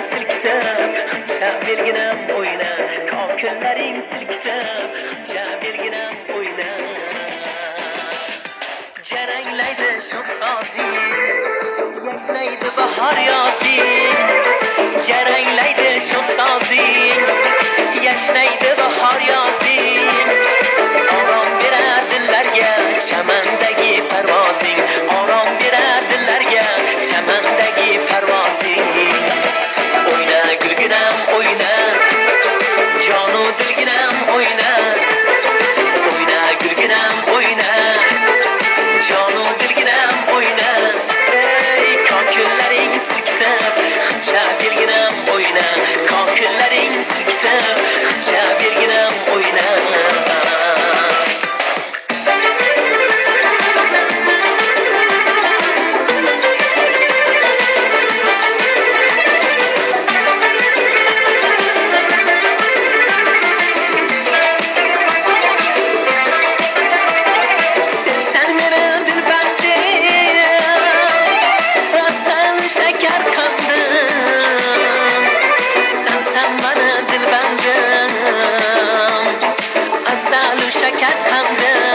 silkitib, hınca belginam oyna. Kokillaring silkitib, hınca belginam oyna. Jaranglaydi sho'x sozing, yashlaydi bahor yozing. Jaranglaydi sho'x sozing, yashlaydi bahor yozing. Orom berar dillarga chamandagi parvozing. Orom berar dillarga chamandagi parvozing. Oyna gulginam oyna, jonu dilginam oyna. Oyna gulginam oyna, jonu dilginam oyna. Ey kokillaring silkitib, hınca belginam oyna. Kokillaring silkitib, hınca belginam oyna. Sen meni dilbandim, sen şeker kandım. Sen bana dilbandim, asal şeker kandım.